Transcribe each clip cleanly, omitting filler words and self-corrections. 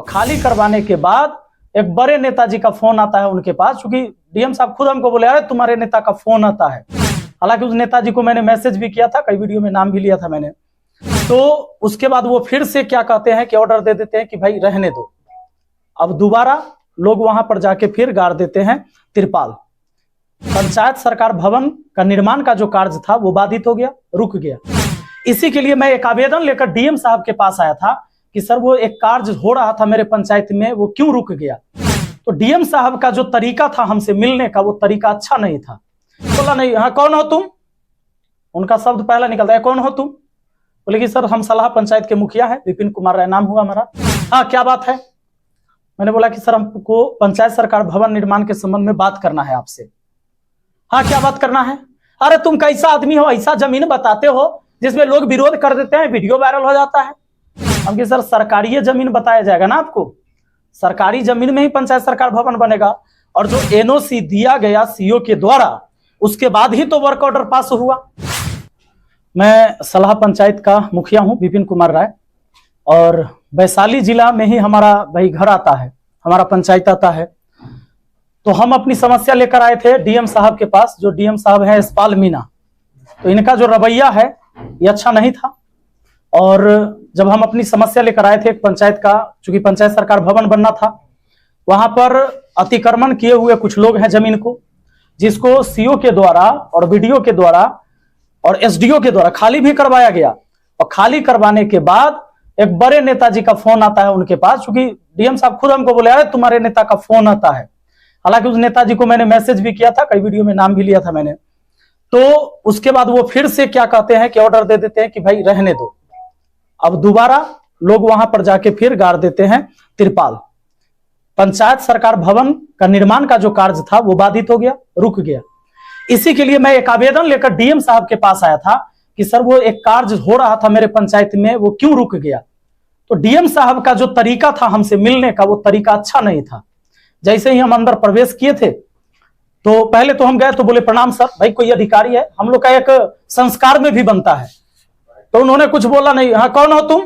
खाली करवाने के बाद एक बड़े नेताजी का फोन आता है उनके पास, क्योंकि डीएम साहब खुद हमको बोले अरे तुम्हारे नेता का फोन आता है। हालांकि उस नेताजी को मैंने मैसेज भी किया था, कई वीडियो में नाम भी लिया था मैंने। तो उसके बाद वो फिर से क्या कहते हैं कि ऑर्डर दे देते हैं कि भाई रहने दो। अब दोबारा लोग वहां पर जाके फिर गाड़ देते हैं तिरपाल। पंचायत सरकार भवन का निर्माण का जो कार्य था वो बाधित हो गया, रुक गया। इसी के लिए मैं एक आवेदन लेकर डीएम साहब के पास आया था कि सर वो एक कार्य हो रहा था मेरे पंचायत में, वो क्यों रुक गया। तो डीएम साहब का जो तरीका था हमसे मिलने का, वो तरीका अच्छा नहीं था। बोला नहीं, हाँ कौन हो तुम, उनका शब्द पहला निकलता है कौन हो तुम। बोले कि सर हम सलाह पंचायत के मुखिया है, विपिन कुमार राय नाम हुआ हमारा। हाँ क्या बात है। मैंने बोला कि सर हमको पंचायत सरकार भवन निर्माण के संबंध में बात करना है आपसे। हाँ क्या बात करना है। अरे तुम कैसा आदमी हो, ऐसा जमीन बताते हो जिसमें लोग विरोध कर देते हैं, वीडियो वायरल हो जाता है। हम कि सर सरकारी जमीन बताया जाएगा ना आपको, सरकारी जमीन में ही पंचायत सरकार भवन बनेगा, और जो एनओसी दिया गया सीओ के द्वारा उसके बाद ही तो वर्क ऑर्डर पास हुआ। मैं सलाह पंचायत का मुखिया हूं विपिन कुमार राय, और वैशाली जिला में ही हमारा भाई घर आता है, हमारा पंचायत आता है। तो हम अपनी समस्या लेकर आए थे डीएम साहब के पास, जो डीएम साहब है यशपाल मीणा। तो इनका जो रवैया है ये अच्छा नहीं था, और जब हम अपनी समस्या लेकर आए थे पंचायत का, चूंकि पंचायत सरकार भवन बनना था, वहां पर अतिक्रमण किए हुए कुछ लोग हैं जमीन को, जिसको सीओ के द्वारा और बीडीओ के द्वारा और एसडीओ के द्वारा खाली भी करवाया गया। और खाली करवाने के बाद एक बड़े नेताजी का फोन आता है उनके पास, क्योंकि डीएम साहब खुद हमको बोले अरे तुम्हारे नेता का फोन आता है। हालांकि उस नेताजी को मैंने मैसेज भी किया था, कई वीडियो में नाम भी लिया था मैंने। तो उसके बाद वो फिर से क्या कहते हैं कि ऑर्डर दे देते हैं कि भाई रहने दो। अब दोबारा लोग वहां पर जाके फिर गाड़ देते हैं तिरपाल। पंचायत सरकार भवन का निर्माण का जो कार्य था वो बाधित हो गया, रुक गया। इसी के लिए मैं एक आवेदन लेकर डीएम साहब के पास आया था कि सर वो एक कार्य हो रहा था मेरे पंचायत में, वो क्यों रुक गया। तो डीएम साहब का जो तरीका था हमसे मिलने का, वो तरीका अच्छा नहीं था। जैसे ही हम अंदर प्रवेश किए थे तो पहले तो हम गए तो बोले प्रणाम सर, भाई कोई अधिकारी है, हम लोग का एक संस्कार में भी बनता है। तो उन्होंने कुछ बोला नहीं, हाँ कौन हो तुम,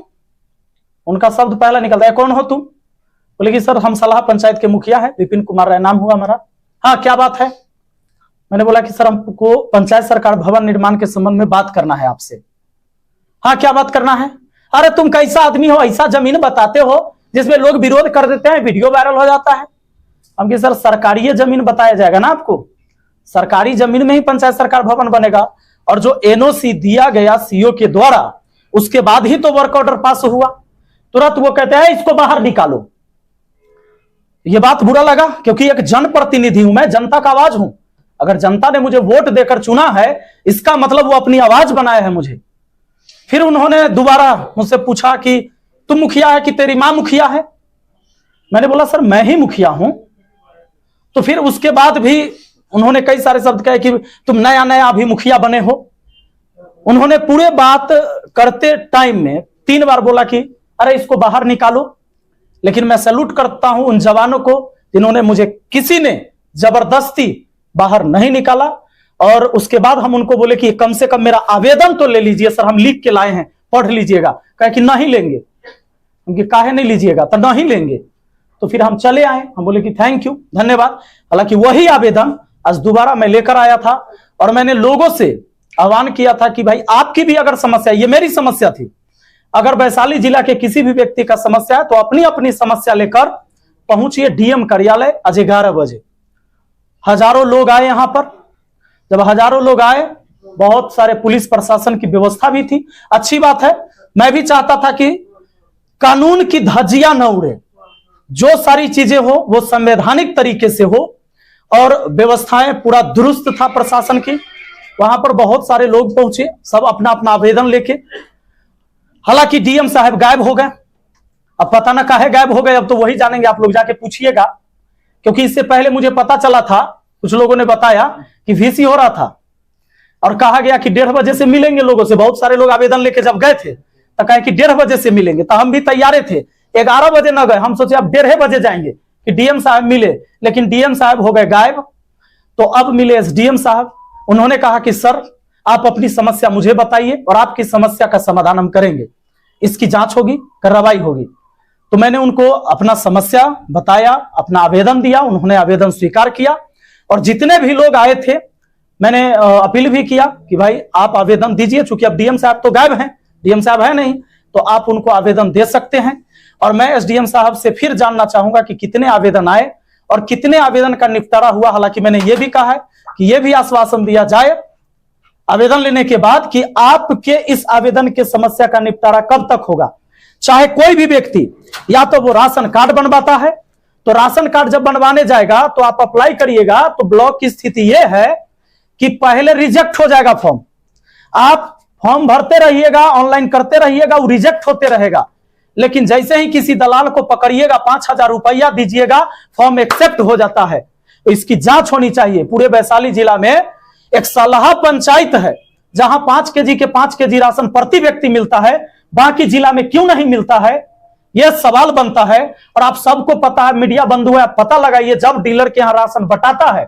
उनका शब्द पहला निकलता है कौन हो तुम। बोले कि सर हम सलाह पंचायत के मुखिया है, विपिन कुमार राय नाम हुआ हमारा। हाँ क्या बात है। मैंने बोला कि सर हमको पंचायत सरकार भवन निर्माण के संबंध में बात करना है आपसे। हाँ क्या बात करना है। अरे तुम कैसा आदमी हो, ऐसा जमीन बताते हो जिसमें लोग विरोध कर देते हैं, वीडियो वायरल हो जाता है। हम कि सर सरकारी जमीन बताया जाएगा ना आपको, सरकारी जमीन में ही पंचायत सरकार भवन बनेगा, और जो एनओसी दिया गया सीओ के द्वारा उसके बाद ही तो वर्क ऑर्डर पास हुआ। तुरंत वो कहते हैं इसको बाहर निकालो। ये बात बुरा लगा, क्योंकि एक जनप्रतिनिधि हूं मैं, जनता का आवाज हूं। अगर जनता ने मुझे वोट देकर चुना है, इसका मतलब वो अपनी आवाज बनाया है मुझे। फिर उन्होंने दोबारा मुझसे पूछा कि तुम मुखिया है कि तेरी मां मुखिया है। मैंने बोला सर मैं ही मुखिया हूं। तो फिर उसके बाद भी उन्होंने कई सारे शब्द कहे कि तुम नया नया अभी मुखिया बने हो। उन्होंने पूरे बात करते टाइम में 3 बार बोला कि अरे इसको बाहर निकालो। लेकिन मैं सैल्यूट करता हूं उन जवानों को जिन्होंने मुझे, किसी ने जबरदस्ती बाहर नहीं निकाला। और उसके बाद हम उनको बोले कि कम से कम मेरा आवेदन तो ले लीजिए सर, हम लिख के लाए हैं, पढ़ लीजिएगा। कहे कि नहीं लेंगे। उनकी काहे नहीं लीजिएगा, तो नहीं लेंगे। तो फिर हम चले आए, हम बोले कि थैंक यू, धन्यवाद। हालांकि वही आवेदन आज दोबारा मैं लेकर आया था, और मैंने लोगों से आह्वान किया था कि भाई आपकी भी अगर समस्या, ये मेरी समस्या थी, अगर वैशाली जिला के किसी भी व्यक्ति का समस्या है तो अपनी अपनी समस्या लेकर पहुंचिए डीएम कार्यालय आज 11 बजे। हजारों लोग आए यहां पर। जब हजारों लोग आए, बहुत सारे पुलिस प्रशासन की व्यवस्था भी थी, अच्छी बात है। मैं भी चाहता था कि कानून की धज्जियां न उड़े, जो सारी चीजें हो वो संवैधानिक तरीके से हो, और व्यवस्थाएं पूरा दुरुस्त था प्रशासन की। वहां पर बहुत सारे लोग पहुंचे, सब अपना अपना आवेदन लेके। हालांकि डीएम साहब गायब हो गए। अब पता ना काहे गायब हो गए, अब तो वही जानेंगे, आप लोग जाके पूछिएगा। क्योंकि इससे पहले मुझे पता चला था, कुछ लोगों ने बताया कि वीसी हो रहा था, और कहा गया कि 1:30 बजे से मिलेंगे लोगों से। बहुत सारे लोग आवेदन लेके जब गए थे तो कहे कि 1:30 बजे से मिलेंगे, तो हम भी तैयार थे। 11 बजे न गए, हम सोचे अब 1:30 बजे जाएंगे कि डीएम साहब मिले, लेकिन डीएम साहब हो गए गायब। तो अब मिले एसडीएम साहब। उन्होंने कहा कि सर आप अपनी समस्या मुझे बताइए और आपकी समस्या का समाधान हम करेंगे, इसकी जांच होगी, कार्रवाई होगी। तो मैंने उनको अपना समस्या बताया, अपना आवेदन दिया, उन्होंने आवेदन स्वीकार किया। और जितने भी लोग आए थे मैंने अपील भी किया कि भाई आप आवेदन दीजिए, चूंकि अब डीएम साहब तो गायब हैं, डीएम साहब है नहीं, तो आप उनको आवेदन दे सकते हैं। और मैं एसडीएम साहब से फिर जानना चाहूंगा कि कितने आवेदन आए और कितने आवेदन का निपटारा हुआ। हालांकि मैंने ये भी कहा है कि यह भी आश्वासन दिया जाए आवेदन लेने के बाद कि आपके इस आवेदन के समस्या का निपटारा कब तक होगा। चाहे कोई भी व्यक्ति या तो वो राशन कार्ड बनवाता है, तो राशन कार्ड जब बनवाने जाएगा तो आप अप्लाई करिएगा, तो ब्लॉक की स्थिति यह है कि पहले रिजेक्ट हो जाएगा फॉर्म। आप फॉर्म भरते रहिएगा, ऑनलाइन करते रहिएगा, वो रिजेक्ट होते रहेगा। लेकिन जैसे ही किसी दलाल को पकड़िएगा, 5,000 रुपया दीजिएगा, फॉर्म एक्सेप्ट हो जाता है। तो इसकी जांच होनी चाहिए। पूरे वैशाली जिला में एक सलाहा पंचायत है जहां 5 केजी के 5 केजी राशन प्रति व्यक्ति मिलता है, बाकी जिला में क्यों नहीं मिलता है, यह सवाल बनता है। और आप सबको पता है, मीडिया बंधु है, पता लगाइए, जब डीलर के यहां राशन बटाता है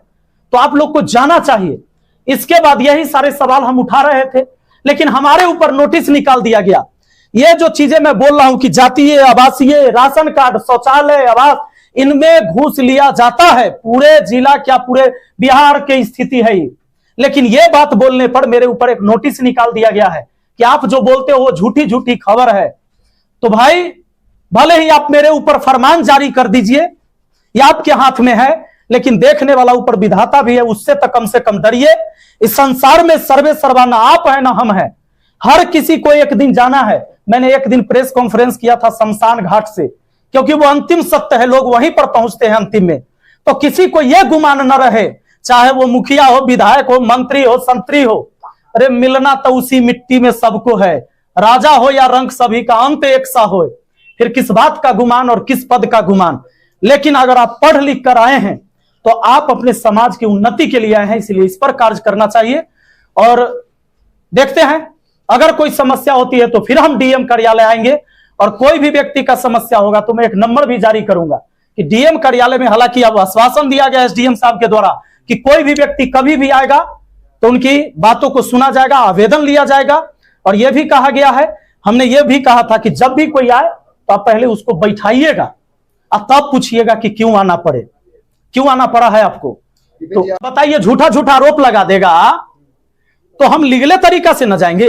तो आप लोग को जाना चाहिए। इसके बाद यही सारे सवाल हम उठा रहे थे, लेकिन हमारे ऊपर नोटिस निकाल दिया गया। ये जो चीजें मैं बोल रहा हूं कि जातीय, आवासीय, राशन कार्ड, शौचालय, आवास, इनमें घूस लिया जाता है। पूरे जिला क्या पूरे बिहार की स्थिति है ये। लेकिन यह बात बोलने पर मेरे ऊपर एक नोटिस निकाल दिया गया है कि आप जो बोलते हो वो झूठी झूठी खबर है। तो भाई भले ही आप मेरे ऊपर फरमान जारी कर दीजिए, ये आपके हाथ में है, लेकिन देखने वाला ऊपर विधाता भी है, उससे तो कम से कम डरिए। इस संसार में सर्वे सर्वाना आप है ना हम है। हर किसी को एक दिन जाना है। मैंने एक दिन प्रेस कॉन्फ्रेंस किया था शमशान घाट से, क्योंकि वो अंतिम सत्य है, लोग वहीं पर पहुंचते हैं अंतिम में। तो किसी को यह गुमान न रहे, चाहे वो मुखिया हो, विधायक हो, मंत्री हो, संतरी हो, अरे मिलना तो उसी मिट्टी में सबको है। राजा हो या रंक, सभी का अंत एक सा हो। फिर किस बात का गुमान और किस पद का गुमान। लेकिन अगर आप पढ़ लिख कर आए हैं तो आप अपने समाज की उन्नति के लिए आए हैं, इसलिए इस पर कार्य करना चाहिए। और देखते हैं, अगर कोई समस्या होती है तो फिर हम डीएम कार्यालय आएंगे। और कोई भी व्यक्ति का समस्या होगा तो मैं एक नंबर भी जारी करूंगा कि डीएम कार्यालय में, हालांकि अब आश्वासन दिया गया एसडीएम साहब के द्वारा कि कोई भी व्यक्ति कभी भी आएगा तो उनकी बातों को सुना जाएगा, आवेदन लिया जाएगा। और यह भी कहा गया है, हमने यह भी कहा था कि जब भी कोई आए तो आप पहले उसको बैठाइएगा और तब पूछिएगा कि क्यों आना पड़े, क्यों आना पड़ा है आपको। तो बताइए, झूठा झूठा आरोप लगा देगा तो हम लीगल तरीका से न जाएंगे।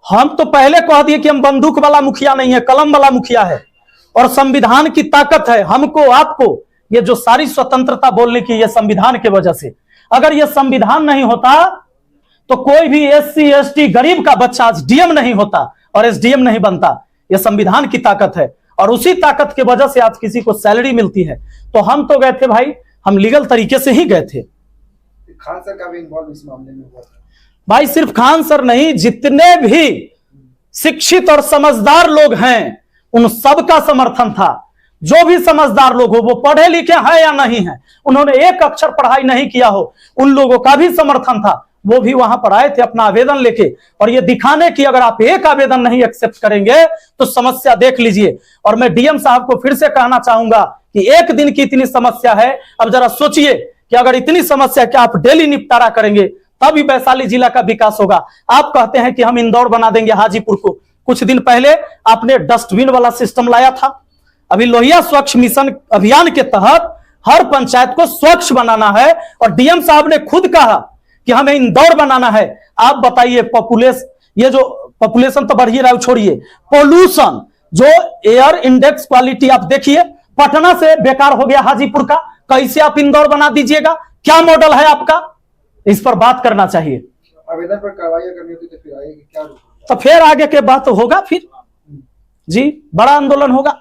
हम तो पहले कह दिए कि हम बंदूक वाला मुखिया नहीं है, कलम वाला मुखिया है। और संविधान की ताकत है हमको, आपको, ये जो सारी स्वतंत्रता बोलने की, ये संविधान के वजह से। अगर ये संविधान नहीं होता तो कोई भी एससी एसटी गरीब का बच्चा आज डीएम नहीं होता और एसडीएम नहीं बनता। यह संविधान की ताकत है और उसी ताकत की वजह से आज किसी को सैलरी मिलती है। तो हम तो गए थे भाई, हम लीगल तरीके से ही गए थे। खान सर का भी इन्वॉल्व इस मामले में हुआ था भाई, सिर्फ खान सर नहीं, जितने भी शिक्षित और समझदार लोग हैं उन सबका समर्थन था। जो भी समझदार लोग हो, वो पढ़े लिखे हैं या नहीं है, उन्होंने एक अक्षर पढ़ाई नहीं किया हो, उन लोगों का भी समर्थन था। वो भी वहां पर आए थे अपना आवेदन लेके, और ये दिखाने की अगर आप एक आवेदन नहीं एक्सेप्ट करेंगे तो समस्या देख लीजिए। और मैं डीएम साहब को फिर से कहना चाहूंगा कि एक दिन की इतनी समस्या है, अब जरा सोचिए कि अगर इतनी समस्या कि आप डेली निपटारा करेंगे तभी वैशाली जिला का विकास होगा। आप कहते हैं कि हम इंदौर बना देंगे हाजीपुर को। कुछ दिन पहले आपने डस्टबिन वाला सिस्टम लाया था। अभी लोहिया स्वच्छ मिशन अभियान के तहत हर पंचायत को स्वच्छ बनाना है और डीएम साहब ने खुद कहा कि हमें इंदौर बनाना है। आप बताइए, ये जो पॉपुलेशन तो बढ़ ही रहा है, छोड़िए पोल्यूशन, जो एयर इंडेक्स क्वालिटी आप देखिए, पटना से बेकार हो गया हाजीपुर का, कैसे आप इंदौर बना दीजिएगा? क्या मॉडल है आपका? इस पर बात करना चाहिए। आवेदन पर कार्रवाई करनी होती तो फिर आगे क्या, तो फिर आगे के बात होगा, फिर जी बड़ा आंदोलन होगा।